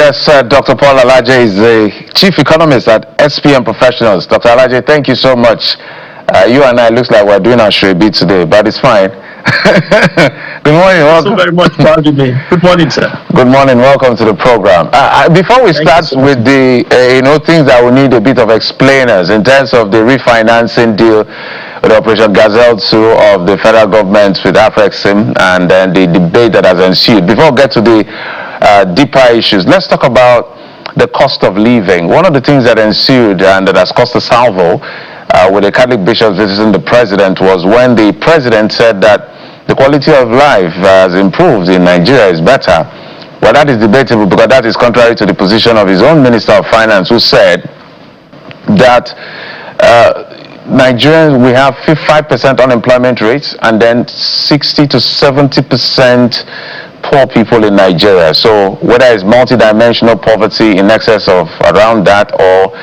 Yes, Dr. Paul Alaje is the Chief Economist at SPM Professionals. Dr. Alaje, thank you so much. You and I looks like we're doing our show a bit today, but it's fine. Good morning. Welcome. Thank you so very much for having me. Good morning, sir. Good morning. Welcome to the program. Before we start with the things that will need a bit of explainers in terms of the refinancing deal with Operation Gazelle 2 of the federal government with Afrexim and then the debate that has ensued. Before we get to the deeper issues, let's talk about the cost of living. One of the things that ensued and that has cost a salvo with the Catholic bishops visiting the president was when the president said that the quality of life has improved in Nigeria, is better. Well, that is debatable because that is contrary to the position of his own Minister of Finance, who said that Nigerians, we have 5% unemployment rates and then 60 to 70% poor people in Nigeria. So whether it's multidimensional poverty in excess of around that or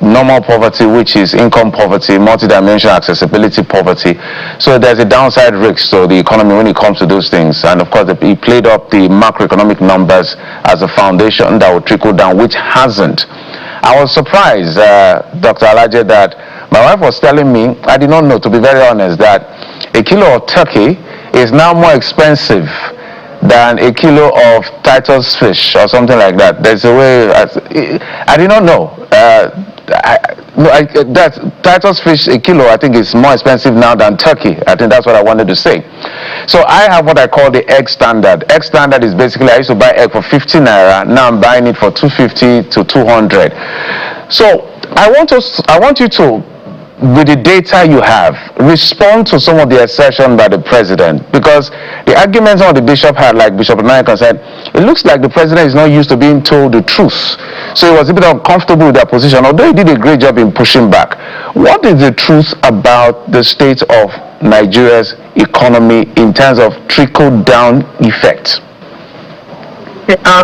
normal poverty, which is income poverty, multidimensional accessibility poverty. So there's a downside risk to the economy when it comes to those things. And of course, he played up the macroeconomic numbers as a foundation that will trickle down, which hasn't. I was surprised, Dr. Alaje, that my wife was telling me, I did not know, to be very honest, that a kilo of turkey is now more expensive than a kilo of Titus fish or something like that. There's a way, I did not know. That Titus fish a kilo, I think, is more expensive now than turkey. I think that's what I wanted to say. So I have what I call the egg standard. Egg standard is basically, I used to buy egg for 50 naira. Now I'm buying it for 250 to 200. So I want you to, with the data you have, respond to some of the assertions by the president, because the arguments on the bishop had, like Bishop Naika said, it looks like the president is not used to being told the truth. So he was a bit uncomfortable with that position, although he did a great job in pushing back. What is the truth about the state of Nigeria's economy in terms of trickle-down effect?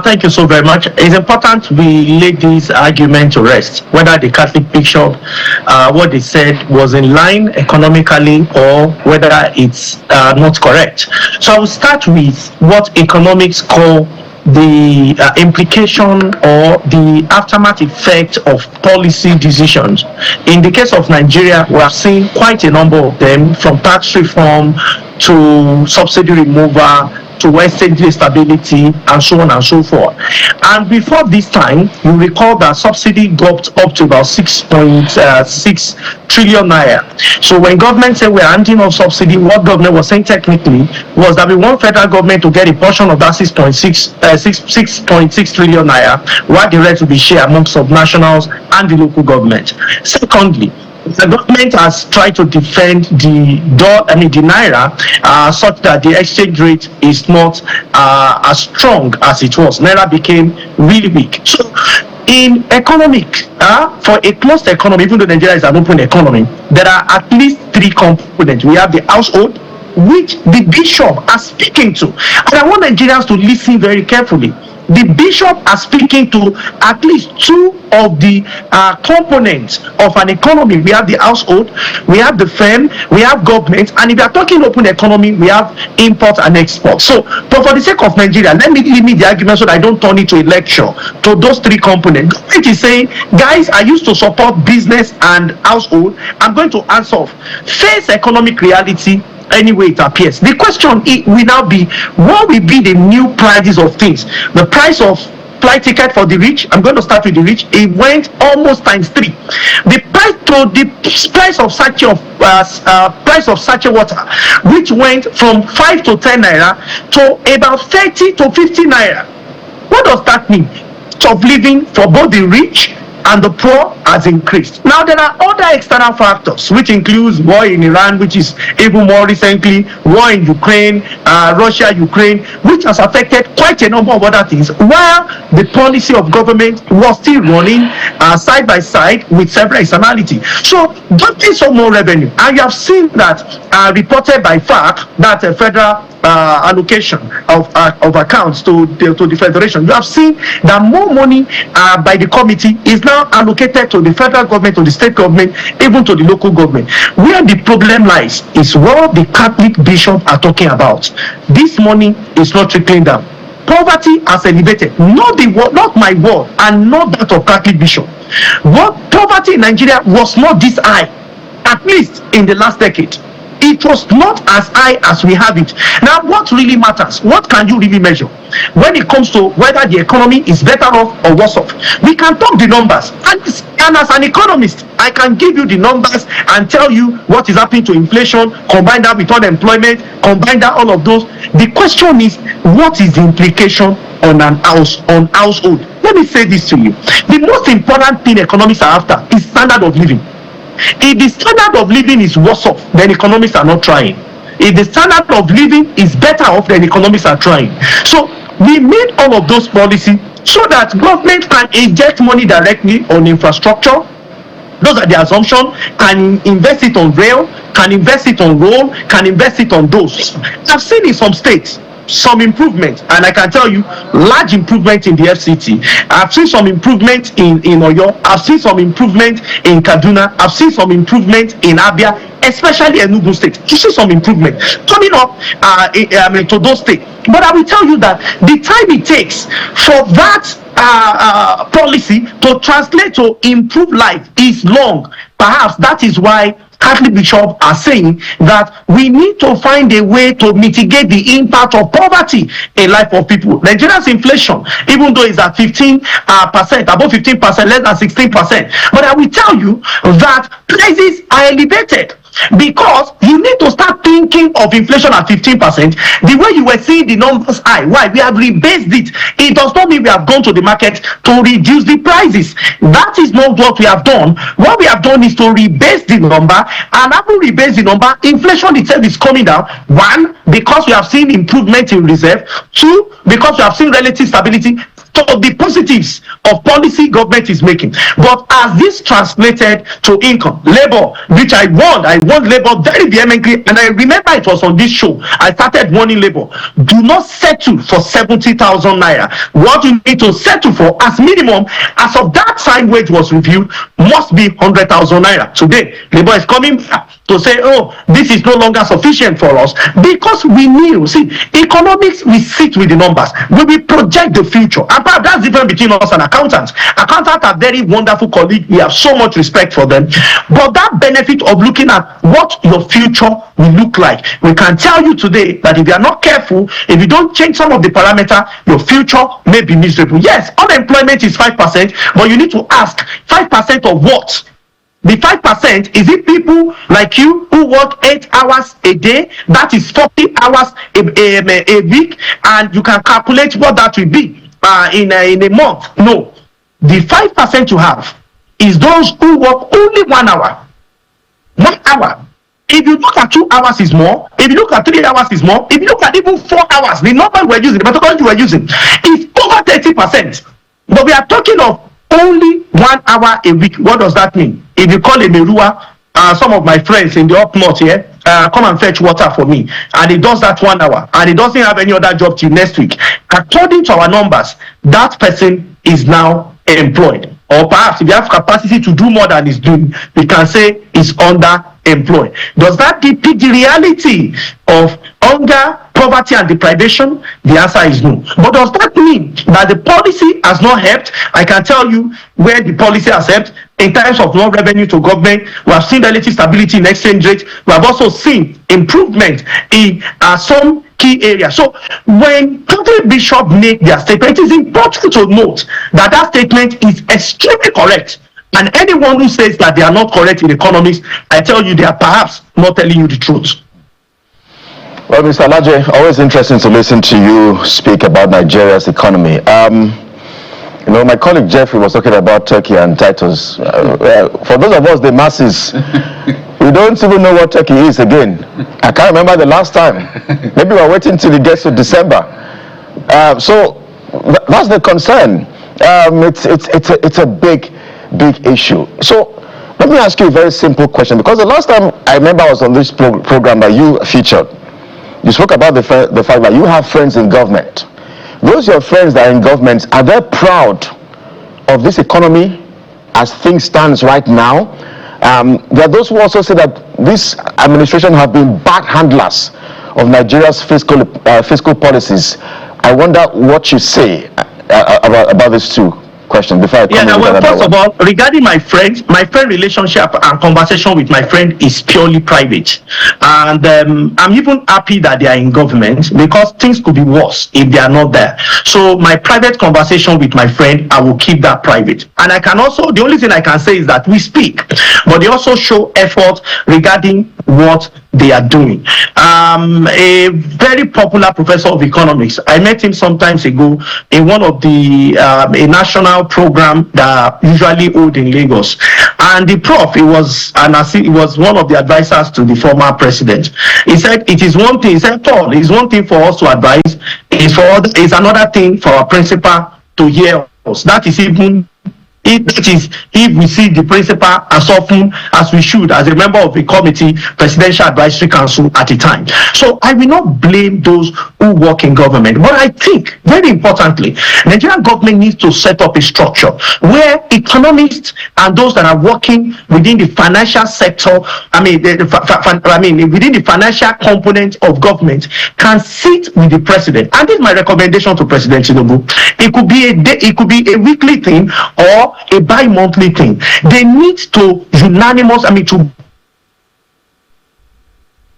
Thank you so very much. It's important we lay this argument to rest, whether the Catholic bishop, what they said was in line economically or whether it's not correct. So I will start with what economics call the implication or the aftermath effect of policy decisions. In the case of Nigeria, we have seen quite a number of them, from tax reform to subsidy removal to exchange stability and so on and so forth. And before this time, you recall that subsidy got up to about 6.6 trillion naira. So when government said we're handing off subsidy, what government was saying technically was that we want federal government to get a portion of that 6.6 trillion naira, while the rest will be shared amongst subnationals and the local government. Secondly, the government has tried to defend the naira such that the exchange rate is not as strong as it was. Naira became really weak. So in economic, for a closed economy, even though Nigeria is an open economy, there are at least three components. We have the household, which the bishop are speaking to. And I want Nigerians to listen very carefully. The bishop are speaking to at least two of the components of an economy. We have the household, we have the firm, we have government, and if you are talking open economy, we have import and export. So, but for the sake of Nigeria, let me limit the argument so that I don't turn it to a lecture to those three components. Government is saying, guys, I used to support business and household. I'm going to answer off. Face economic reality any way it appears. The question will now be, what will be the new prices of things? The price of flight ticket for the rich, I'm going to start with the rich, it went almost times 3. The price of sachet water, which went from 5 to 10 naira to about 30 to 50 naira. What does that mean? Cost of living for both the rich and the poor has increased. Now there are other external factors, which includes war in Iran, which is even more recently, war in Ukraine, Russia, Ukraine, which has affected quite a number of other things, while the policy of government was still running side by side with several externalities. So getting some more revenue, and you have seen that reported by FAC, that federal allocation of accounts to the federation. You have seen that more money by the committee is now allocated to the federal government, to the state government, even to the local government. Where the problem lies is what the Catholic bishops are talking about. This money is not trickling down. poverty has elevated. Not my word, and not that of Catholic Bishop. But poverty in Nigeria was not this high, at least in the last decade. It was not as high as we have it. Now, what really matters? What can you really measure when it comes to whether the economy is better off or worse off? We can talk the numbers, and as an economist, I can give you the numbers and tell you what is happening to inflation, combine that with unemployment, combine that all of those. The question is, what is the implication on household? Let me say this to you. The most important thing economists are after is standard of living. If the standard of living is worse off, then economists are not trying. If the standard of living is better off, then economists are trying. So we made all of those policies so that government can inject money directly on infrastructure. Those are the assumptions. Can invest it on rail, can invest it on road, can invest it on those. I've seen in some states some improvement, and I can tell you large improvement in the FCT. I've seen some improvement in Oyo. I've seen some improvement in Kaduna. I've seen some improvement in Abia, especially Enugu State. You see some improvement coming up to those states. But I will tell you that the time it takes for that policy to translate to improve life is long. Perhaps that is why Catholic bishops are saying that we need to find a way to mitigate the impact of poverty in life of people. Nigeria's inflation, even though it's at 15%, above 15%, less than 16%, but I will tell you that prices are elevated. Because you need to start thinking of inflation at 15%. The way you were seeing the numbers high, why? We have rebased it. It does not mean we have gone to the market to reduce the prices. That is not what we have done. What we have done is to rebase the number, and after rebase the number, inflation itself is coming down. One, because we have seen improvement in reserve. Two, because we have seen relative stability. So the positives of policy government is making. But as this translated to income, labor, which I warned labor very vehemently, and I remember it was on this show, I started warning labor, do not settle for 70,000 naira. What you need to settle for as minimum, as of that time wage was reviewed, must be 100,000 naira. Today, labor is coming back to say, oh, this is no longer sufficient for us, because we knew, see, economics, we sit with the numbers, we will project the future. And perhaps that's different between us and accountants. Accountants are very wonderful colleagues, we have so much respect for them, but that benefit of looking at what your future will look like, we can tell you today that if you are not careful, if you don't change some of the parameters, your future may be miserable. Yes, unemployment is 5%, but you need to ask, 5% of what? The 5%, is it people like you who work 8 hours a day? That is 40 hours a week, and you can calculate what that will be in a month. No, the 5% you have is those who work only 1 hour. 1 hour. If you look at 2 hours is more. If you look at 3 hours is more. If you look at even 4 hours, the number we're using, the methodology we're using is over 30%. But we are talking of only 1 hour a week. What does that mean? If you call a Merua, some of my friends in the up north here, come and fetch water for me, and he does that 1 hour, and he doesn't have any other job till next week, according to our numbers, that person is now employed. Or perhaps if you have capacity to do more than he's doing, we can say he's underemployed. Does that depict the reality of hunger, poverty, and deprivation? The answer is no. But does that mean that the policy has not helped? I can tell you where the policy has helped. In terms of non-revenue to government, we have seen relative stability in exchange rate. We have also seen improvement in some key areas. So when Catholic bishops make their statement, it is important to note that that statement is extremely correct. And anyone who says that they are not correct in economics, I tell you, they are perhaps not telling you the truth. Well, Mr. Alaje, always interesting to listen to you speak about Nigeria's economy. You know, my colleague Jeffrey was talking about Turkey and Titus. For those of us, the masses, we don't even know what Turkey is again. I can't remember the last time. Maybe we're waiting till it gets to December. So that's the concern. It's a big issue. So let me ask you a very simple question, because the last time I remember I was on this program that you featured, you spoke about the fact that you have friends in government. Those your friends that are in government, are they proud of this economy as things stands right now? There are those who also say that this administration have been bad handlers of Nigeria's fiscal policies. I wonder what you say about these two questions before I come in. Well, first of all, regarding my friend relationship and conversation with my friend is purely private, and I'm even happy that they are in government, because things could be worse if they are not there. So my private conversation with my friend, I will keep that private. And I can also, the only thing I can say is that we speak, but they also show effort regarding what they are doing. A very popular professor of economics, I met him some time ago in one of the a national program that usually hold in Lagos, and the prof, he was one of the advisors to the former president. He said it is one thing, he said, Paul, it's one thing for us to advise, it's another thing for our principal to hear us. That is even if we see the principal as often as we should as a member of a committee, Presidential Advisory Council at the time. So I will not blame those who work in government, but I think, very importantly, Nigerian government needs to set up a structure where economists and those that are working within the financial sector, within the financial component of government, can sit with the president. And this is my recommendation to President Tinubu. It could be a weekly thing or a bi-monthly thing. They need to to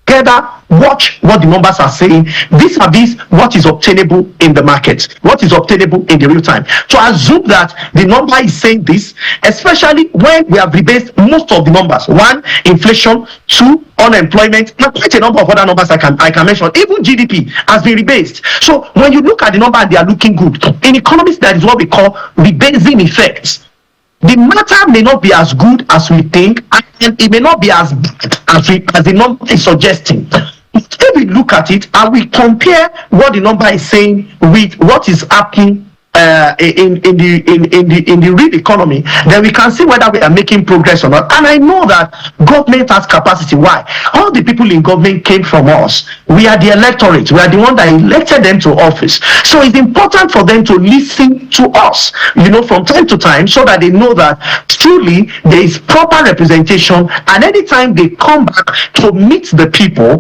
together watch what the numbers are saying vis-a-vis what is obtainable in the market, what is obtainable in the real time. To assume that the number is saying this, especially when we have rebased most of the numbers. One, inflation. Two, unemployment, and quite a number of other numbers I can mention. Even GDP has been rebased. So when you look at the number and they are looking good, in economics, that is what we call rebasing effects. The matter may not be as good as we think, and it may not be as bad as the number is suggesting. If we look at it and we compare what the number is saying with what is happening in the real economy, then we can see whether we are making progress or not. And I know that government has capacity. Why? All the people in government came from us. We are the electorate. We are the one that elected them to office. So it's important for them to listen to us, from time to time, so that they know that truly there is proper representation. And anytime they come back to meet the people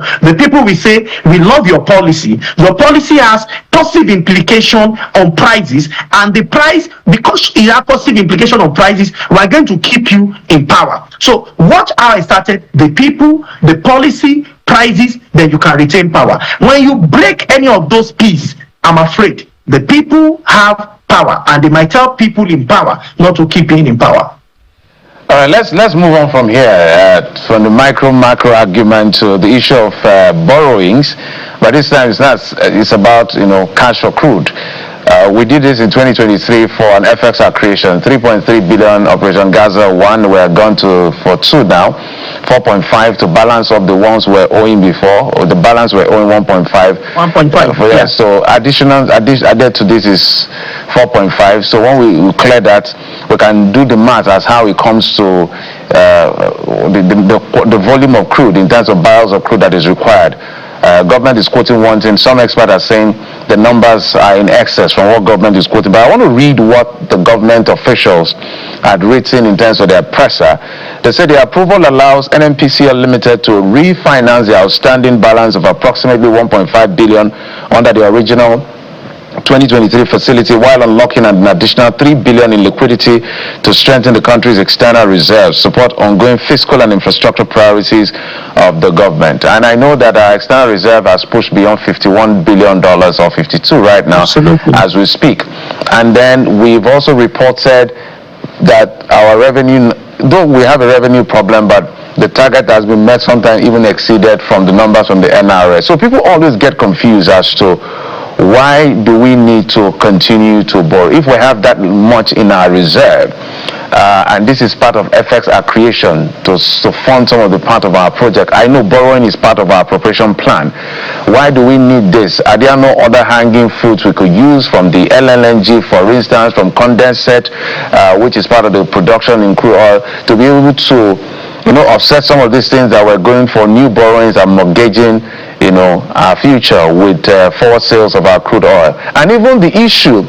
will say, we love your policy. Your policy has positive implication on prices, and the price, because it has positive implication on prices, we are going to keep you in power. So watch how I started: the people, the policy, prices, then you can retain power. When you break any of those pieces, I'm afraid the people have power, and they might tell people in power not to keep being in power. All right, let's move on from here, from the macro argument to the issue of borrowings. But this time it's about cash for crude. We did this in 2023 for an FX accretion, 3.3 billion Operation Gaza 1. We are gone for 2 now, 4.5 to balance up the ones we're owing before, or the balance we're owing 1.5. 1.5. Yeah. So added to this is 4.5. So when we clear that, we can do the math as how it comes to the volume of crude in terms of barrels of crude that is required. Government is quoting one thing. Some experts are saying the numbers are in excess from what government is quoting. But I want to read what the government officials had written in terms of their presser. They said the approval allows NNPCL Limited to refinance the outstanding balance of approximately 1.5 billion under the original 2023 facility, while unlocking an additional 3 billion in liquidity to strengthen the country's external reserves, support ongoing fiscal and infrastructure priorities of the government. And I know that our external reserve has pushed beyond $51 billion or 52 right now. Absolutely. As we speak. And then we've also reported that our revenue, though we have a revenue problem, but the target has been met, sometimes even exceeded from the numbers from the NRS. So people always get confused as to why do we need to continue to borrow if we have that much in our reserve, and this is part of FX accretion to fund some of the part of our project. I know borrowing is part of our preparation plan. Why do we need this? Are there no other hanging fruits we could use from the LNG, for instance, from condensate, which is part of the production in crude oil, to be able to offset some of these things that we're going for, new borrowings and mortgaging our future with forward sales of our crude oil? And even the issue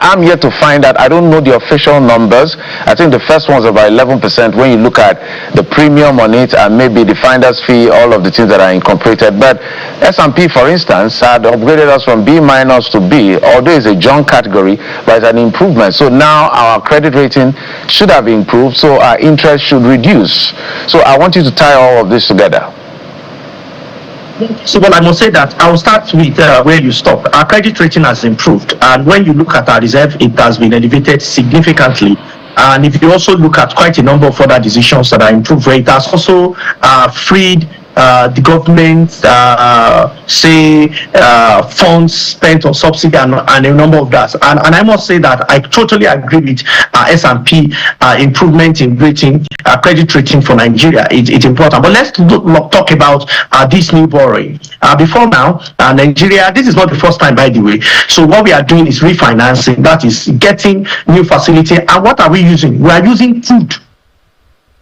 I'm yet to find out. I don't know the official numbers. I think the first one's about 11% when you look at the premium on it and maybe the finder's fee, all of the things that are incorporated. But S&P, for instance, had upgraded us from B- to B, although it's a junk category, but it's an improvement. So now our credit rating should have improved, so our interest should reduce. So I want you to tie all of this together. So, well, I must say that I will start with where you stop. Our credit rating has improved, and when you look at our reserve, it has been elevated significantly. And if you also look at quite a number of other decisions that are improved, it has also freed the government, funds spent on subsidy and a number of that. And I must say that I totally agree with S&P improvement in rating, credit rating for Nigeria. It's important. But let's talk about this new borrowing. Before now, Nigeria, this is not the first time, by the way. So what we are doing is refinancing. That is getting new facility. And what are we using? We are using food.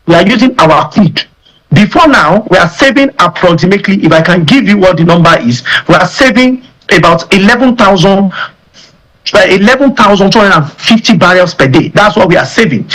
We are using our food. Before now, we are saving approximately, if I can give you what the number is, we are saving about 11,250 barrels per day. That's what we are saving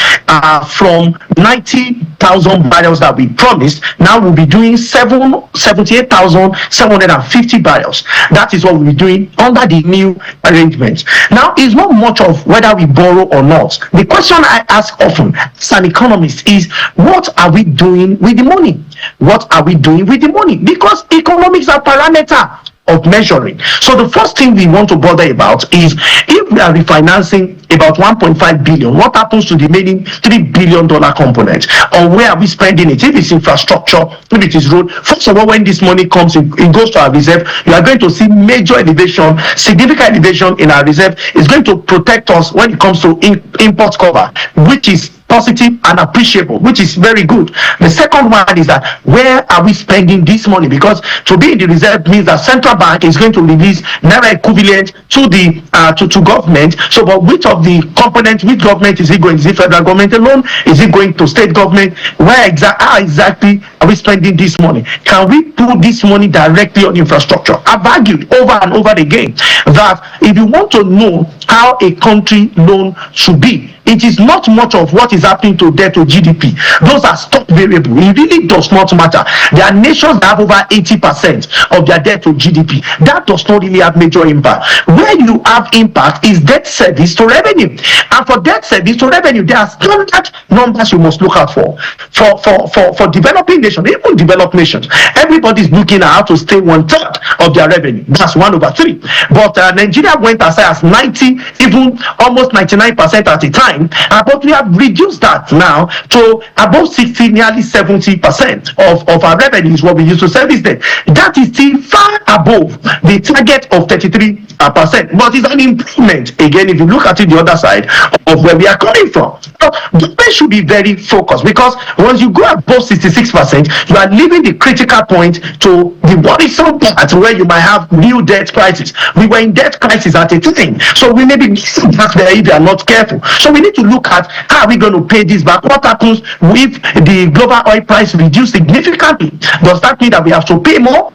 from 90,000 barrels that we promised. Now we'll be doing 78,750 barrels. That is what we'll be doing under the new arrangement. Now, it's not much of whether we borrow or not. The question I ask often as an economist is, what are we doing with the money? What are we doing with the money? Because economics are parameter of measuring. So the first thing we want to bother about is, if we are refinancing about 1.5 billion, what happens to the remaining $3 billion component? Or where are we spending it? If it's infrastructure, if it is road, first of all, when this money comes in, it goes to our reserve, you are going to see major elevation, significant elevation in our reserve. It's going to protect us when it comes to import cover, which is positive and appreciable, which is very good. The second one is that, where are we spending this money? Because to be in the reserve means that central bank is going to release naira equivalent to the to government. So, but which of the components, which government is it going? Is it federal government alone? Is it going to state government? How exactly are we spending this money? Can we put this money directly on infrastructure? I've argued over and over again that if you want to know how a country loan should be, it is not much of what is happening to debt to GDP. Those are stock variable. It really does not matter. There are nations that have over 80% of their debt to GDP. That does not really have major impact. Where you have impact is debt service to revenue. And for debt service to revenue, there are standard numbers you must look out for. For developing nations, even developed nations, everybody is looking at how to stay 1/3 of their revenue. That's 1/3. But Nigeria went as high as 90, even almost 99% at the time. But we have reduced that now to above 60, nearly 70% of our revenue is what we use to service debt. That is still far above the target of 33%. But it's an improvement, again, if you look at it the other side of where we are coming from. So government should be very focused, because once you go above 66%, you are leaving the critical point to the worrisome part where you might have new debt crisis. We were in debt crisis at a time, so we may be back there if they are not careful. So we need to look at, how are we going to pay this back? What happens if the global oil price reduces significantly? Does that mean that we have to pay more,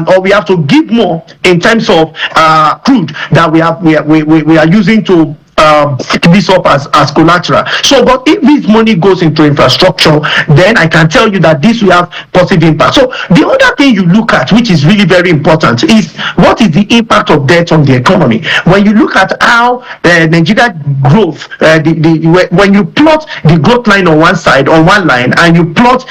or we have to give more in terms of crude that we are using to pick this up as collateral? So, but if this money goes into infrastructure, then I can tell you that this will have positive impact. So the other thing you look at, which is really very important, is what is the impact of debt on the economy. When you look at how Nigeria growth, when you plot the growth line on one side, on one line, and you plot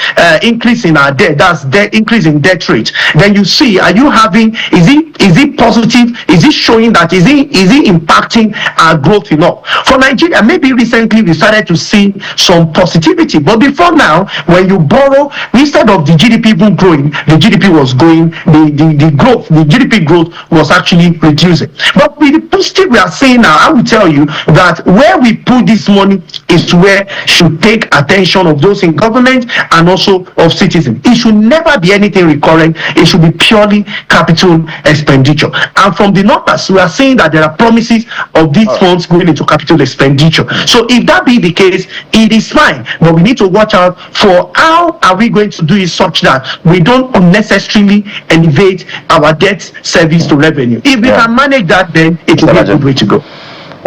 increase in our debt, that's debt increase in debt rate, then you see, are you having, is it positive? Is it showing that is it impacting our growth enough? For Nigeria, maybe recently we started to see some positivity, but before now, when you borrow, instead of the GDP even growing, the GDP was going, the GDP growth was actually reducing. But with the positive we are seeing now, I will tell you that where we put this money is where should take attention of those in government and also of citizens. It should never be anything recurring. It should be purely capital expenditure. And from the numbers, we are seeing that there are promises of these funds going into capital expenditure. So if that be the case, it is fine. But we need to watch out for how are we going to do it such that we don't unnecessarily elevate our debt service to revenue. If we can manage that, then it will be a good way to go.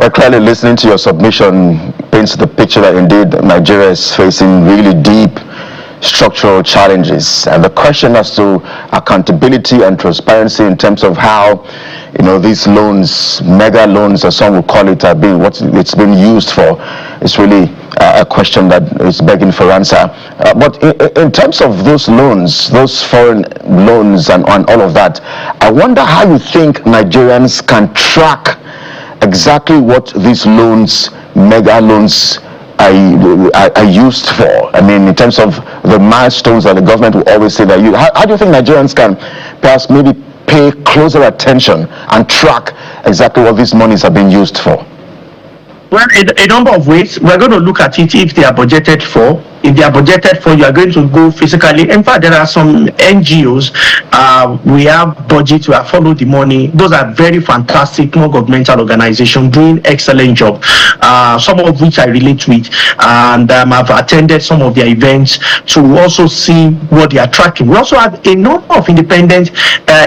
Well, clearly listening to your submission paints the picture that indeed Nigeria is facing really deep structural challenges, and the question as to accountability and transparency in terms of how these loans, mega loans as some will call it, are being what it's been used for is really a question that is begging for answer. But in terms of those loans, those foreign loans and all of that, I wonder how you think Nigerians can track exactly what these loans, mega loans, are used for. I mean, in terms of the milestones that the government will always say that how do you think Nigerians can perhaps maybe pay closer attention and track exactly what these monies are being used for? Well, a number of ways. We're going to look at it if they are budgeted for. If they are budgeted for, you are going to go physically. In fact, there are some NGOs, we have budgets, we have followed the money. Those are very fantastic non-governmental organizations doing excellent job, some of which I relate with, and I've attended some of their events to also see what they are tracking. We also have a number of independent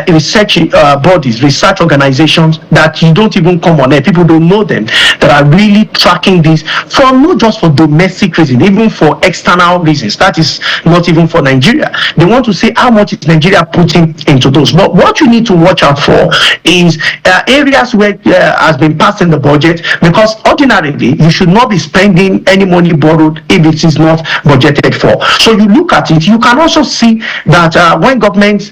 research bodies, research organizations that you don't even come on air. People don't know them, that are really tracking this for not just for domestic reasons, even for external reasons. That is not even for Nigeria. They want to see how much is Nigeria putting into those. But what you need to watch out for is areas where has been passed in the budget, because ordinarily you should not be spending any money borrowed if it is not budgeted for. So you look at it, you can also see that when governments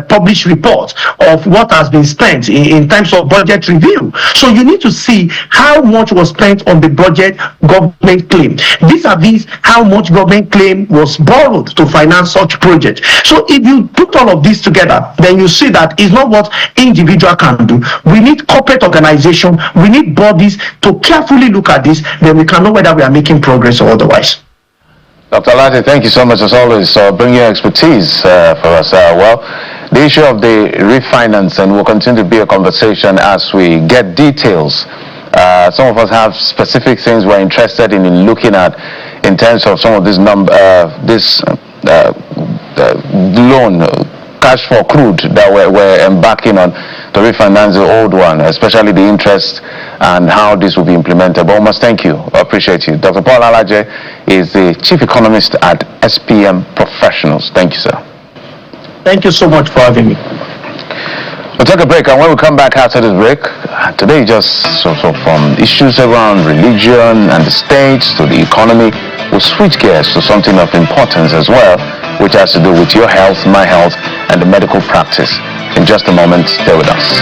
publish reports of what has been spent in terms of budget review. So you need to see how much was spent on the budget government claim. Vis-a-vis how much government claim was borrowed to finance such projects. So if you put all of this together, then you see that it's not what individual can do. We need corporate organization, we need bodies to carefully look at this, then we can know whether we are making progress or otherwise. Dr. Alade, thank you so much as always for bringing your expertise for us. Well, the issue of the refinancing will continue to be a conversation as we get details. Some of us have specific things we're interested in looking at in terms of some of this loan, cash for crude that we're embarking on to refinance the old one, especially the interest and how this will be implemented. But I must thank you. I appreciate you. Dr. Paul Alaje is the Chief Economist at SPM Professionals. Thank you, sir. Thank you so much for having me. We'll take a break, and when we come back after this break, today just from issues around religion and the state to the economy, we'll switch gears to something of importance as well, which has to do with your health, my health, and the medical practice. In just a moment, stay with us.